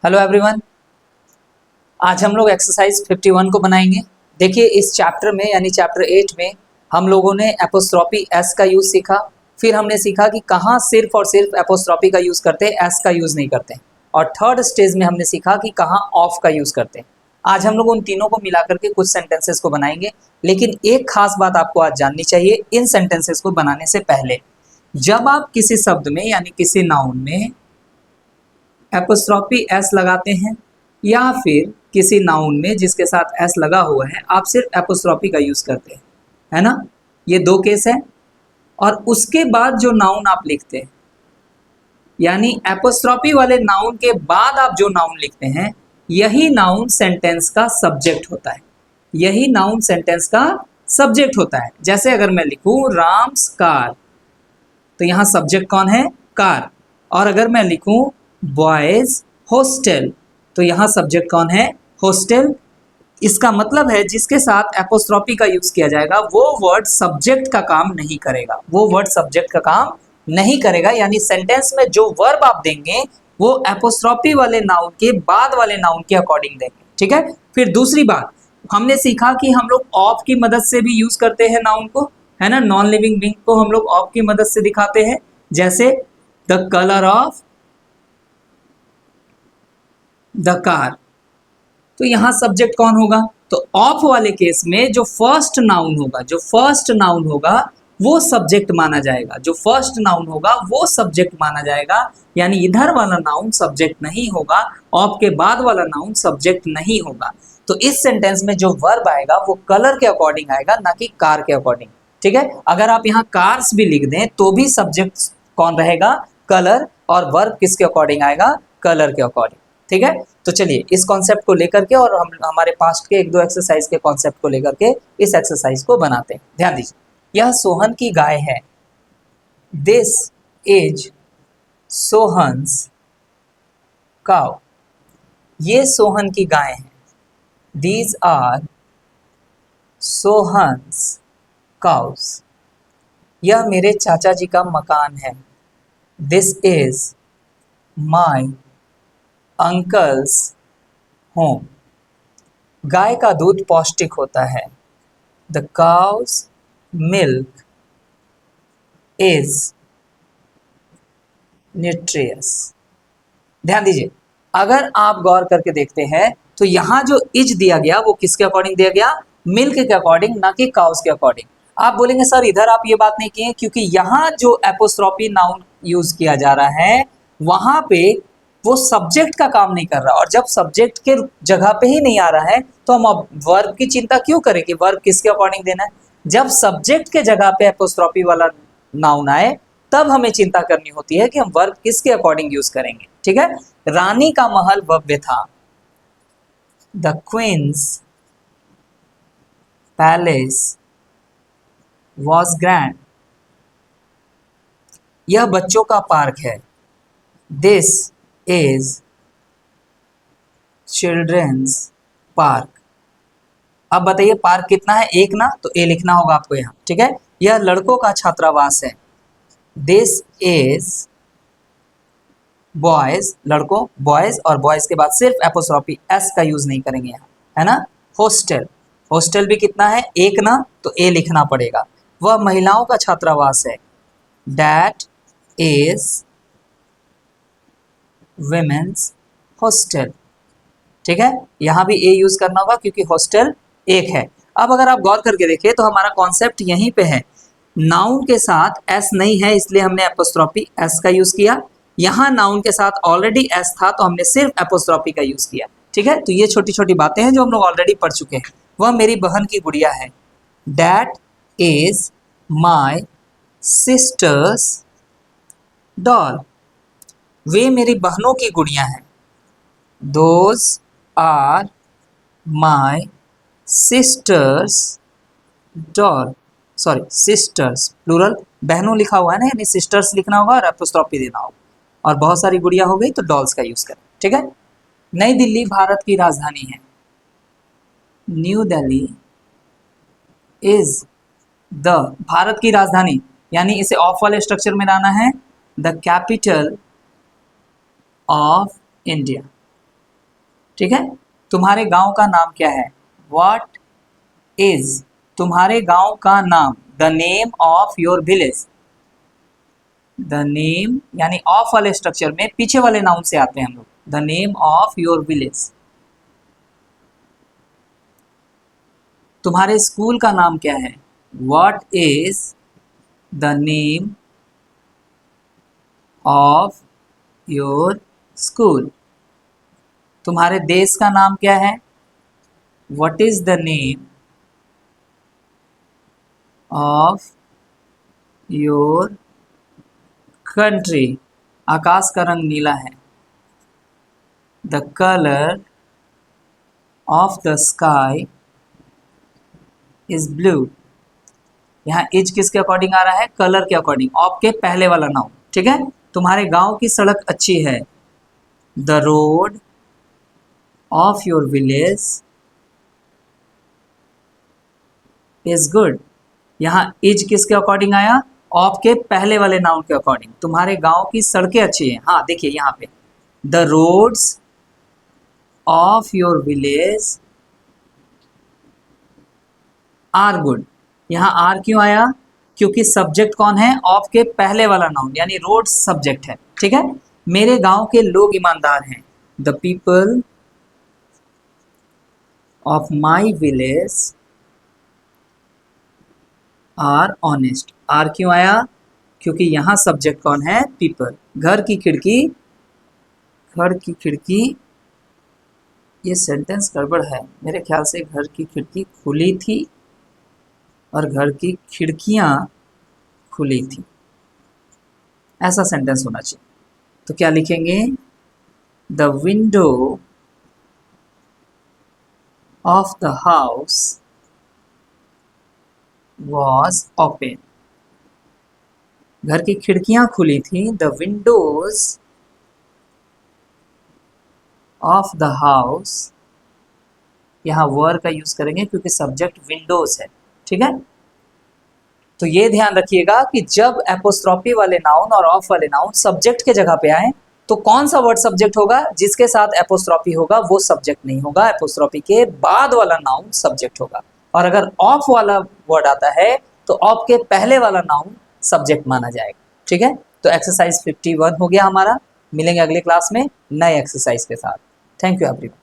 Hello everyone. आज हम लोग एक्सरसाइज 51 को बनाएंगे। देखिए इस चैप्टर में यानी चैप्टर 8 में हम लोगों ने एपोस्ट्रोफी एस का यूज़ सीखा। फिर हमने सीखा कि कहाँ सिर्फ और सिर्फ एपोस्ट्रोफी का यूज़ करते हैं, एस का यूज़ नहीं करते। और थर्ड स्टेज में हमने सीखा कि कहाँ ऑफ का यूज़ करते हैं। आज हम लोग उन तीनों को मिला करके कुछ सेंटेंसेस को बनाएंगे। लेकिन एक खास बात आपको आज जाननी चाहिए इन सेंटेंसेस को बनाने से पहले, जब आप किसी शब्द में यानी किसी नाउन में एपोस्ट्रोफी एस लगाते हैं या फिर किसी नाउन में जिसके साथ एस लगा हुआ है आप सिर्फ एपोस्ट्रोफी का यूज़ करते हैं, है ना। ये दो केस है। और उसके बाद जो नाउन आप लिखते हैं यानी एपोस्ट्रोफी वाले नाउन के बाद आप जो नाउन लिखते हैं यही नाउन सेंटेंस का सब्जेक्ट होता है। यही नाउन सेंटेंस का सब्जेक्ट होता है। जैसे अगर मैं लिखूं राम्स कार, तो यहां सब्जेक्ट कौन है? कार। और अगर मैं लिखूं बॉयज हॉस्टल, तो यहां सब्जेक्ट कौन है? हॉस्टल। इसका मतलब है जिसके साथ एपोस्ट्रोफी का यूज किया जाएगा वो वर्ड सब्जेक्ट का काम नहीं करेगा, वो वर्ड सब्जेक्ट का काम नहीं करेगा। यानी सेंटेंस में जो वर्ब आप देंगे वो एपोस्ट्रोफी वाले नाउन के बाद वाले नाउन के अकॉर्डिंग देंगे, ठीक है। फिर दूसरी बात हमने सीखा कि हम लोग ऑफ की मदद से भी यूज करते हैं नाउन को, है ना। नॉन लिविंग बीइंग को हम लोग ऑफ की मदद से दिखाते हैं, जैसे the colour of the car. तो यहां सब्जेक्ट कौन होगा? तो ऑफ वाले केस में जो फर्स्ट नाउन होगा वो सब्जेक्ट माना जाएगा। जो फर्स्ट नाउन होगा वो सब्जेक्ट माना जाएगा। यानी इधर वाला नाउन सब्जेक्ट नहीं होगा, ऑफ के बाद वाला नाउन सब्जेक्ट नहीं होगा। तो इस सेंटेंस में जो वर्ब आएगा वो कलर के अकॉर्डिंग आएगा, ना कि कार के अकॉर्डिंग, ठीक है। अगर आप यहाँ कार्स भी लिख दें तो भी सब्जेक्ट कौन रहेगा? कलर। और वर्ब किसके अकॉर्डिंग आएगा? कलर के अकॉर्डिंग, ठीक है। तो चलिए इस कॉन्सेप्ट को लेकर के और हम हमारे पास्ट के एक दो एक्सरसाइज के कॉन्सेप्ट को लेकर के इस एक्सरसाइज को बनाते हैं। ध्यान दीजिए, यह सोहन की गाय है। This is Sohan's cow. ये सोहन की गाय है। These are Sohan's cows. यह मेरे चाचा जी का मकान है। This is my uncle's home. गाय का दूध पौष्टिक होता है। The cow's milk is nutritious. ध्यान दीजिए, अगर आप गौर करके देखते हैं तो यहां जो इज दिया गया वो किसके अकॉर्डिंग दिया गया? मिल्क के अकॉर्डिंग, ना कि काउस के अकॉर्डिंग। आप बोलेंगे सर इधर आप ये बात नहीं किए, क्योंकि यहाँ जो एपोस्ट्रोफी नाउन यूज किया जा रहा है वहां पे वो सब्जेक्ट का काम नहीं कर रहा। और जब सब्जेक्ट के जगह पे ही नहीं आ रहा है तो हम अब वर्ब की चिंता क्यों करें कि वर्ब किसके अकॉर्डिंग देना है। जब सब्जेक्ट के जगह पे एपोस्ट्रोफी वाला नाउन आए तब हमें चिंता करनी होती है कि हम वर्ब किसके अकॉर्डिंग यूज करेंगे, ठीक है। रानी का महल भव्य था। The queen's palace was grand. यह बच्चों का पार्क है। This is children's park. अब बताइए पार्क कितना है? एक ना, तो ए लिखना होगा आपको यहाँ, ठीक है। यह लड़कों का छात्रावास है। दिस इज बॉयज, लड़कों बॉयज, और बॉयज के बाद सिर्फ एपोस्ट्रोफी एस का यूज नहीं करेंगे यहाँ, है ना। हॉस्टल, हॉस्टल भी कितना है? एक ना, तो ए लिखना पड़ेगा। वह महिलाओं का छात्रावास है। दैट इज विमेन्स हॉस्टल, ठीक है। यहां भी ए यूज करना होगा क्योंकि हॉस्टल एक है। अब अगर आप गौर करके देखिए तो हमारा कॉन्सेप्ट यहीं पे है। नाउन के साथ एस नहीं है इसलिए हमने एपोस्ट्रोफी एस का यूज किया। यहाँ नाउन के साथ ऑलरेडी एस था तो हमने सिर्फ एपोस्ट्रोफी का यूज किया, ठीक है। तो ये छोटी छोटी बातें हैं जो हम लोग ऑलरेडी पढ़ चुके हैं। वह मेरी बहन की गुड़िया है। That is my sisters doll. वे मेरी बहनों की गुड़िया हैं। Those are my sisters doll. Sorry, sisters' plural, बहनों लिखा हुआ है ना, यानी सिस्टर्स लिखना होगा और एपोस्ट्रोफी देना होगा। और बहुत सारी गुड़िया हो गई तो डॉल्स का यूज करें, ठीक है। नई दिल्ली भारत की राजधानी है। New Delhi is the, Bharat की राजधानी यानी इसे ऑफ वाले स्ट्रक्चर में लाना है। The capital of India. ठीक है। तुम्हारे गांव का नाम क्या है? व्हाट इज तुम्हारे गांव का नाम? The name of your village. The name यानी ऑफ वाले स्ट्रक्चर में पीछे वाले नाउन से आते हैं हम लोग। The name of your village. तुम्हारे स्कूल का नाम क्या है? What is the name of your school. तुम्हारे देश का नाम क्या है? What is the name of your country. आकाश का रंग नीला है। The colour of the sky is blue. यहाँ इज किसके अकॉर्डिंग आ रहा है? कलर के अकॉर्डिंग, ऑफ के पहले वाला नाउन। ठीक है। तुम्हारे गांव की सड़क अच्छी है। The road of your village is good. यहाँ इज किसके अकॉर्डिंग आया? ऑफ के पहले वाले नाउन के अकॉर्डिंग। तुम्हारे गांव की सड़कें अच्छी हैं। हाँ देखिए यहाँ पे the roads of your village are good. यहाँ आर क्यों आया? क्योंकि सब्जेक्ट कौन है? ऑफ के पहले वाला नाउन, यानी रोड सब्जेक्ट है। ठीक है। मेरे गांव के लोग ईमानदार हैं। The people of my village are honest. Are क्यों आया? क्योंकि यहाँ सब्जेक्ट कौन है? पीपल। घर की खिड़की, घर की खिड़की, ये सेंटेंस गड़बड़ है मेरे ख्याल से। घर की खिड़की खुली थी और घर की खिड़कियां खुली थी, ऐसा सेंटेंस होना चाहिए। तो क्या लिखेंगे? The window of the house was open. घर की खिड़कियां खुली थी। The Windows of the house, यहां वर का यूज करेंगे क्योंकि सब्जेक्ट विंडोज है। ठीक है। तो ये ध्यान रखिएगा कि जब एपोस्ट्रोफी वाले नाउन और ऑफ वाले नाउन सब्जेक्ट के जगह पे आए तो कौन सा वर्ड सब्जेक्ट होगा? जिसके साथ एपोस्ट्रोफी होगा वो सब्जेक्ट नहीं होगा, एपोस्ट्रोफी के बाद वाला नाउन सब्जेक्ट होगा। और अगर ऑफ वाला वर्ड आता है तो ऑफ के पहले वाला नाउन सब्जेक्ट माना जाएगा। ठीक है। तो एक्सरसाइज 51 हो गया हमारा। मिलेंगे अगले क्लास में नए एक्सरसाइज के साथ। Thank you everyone.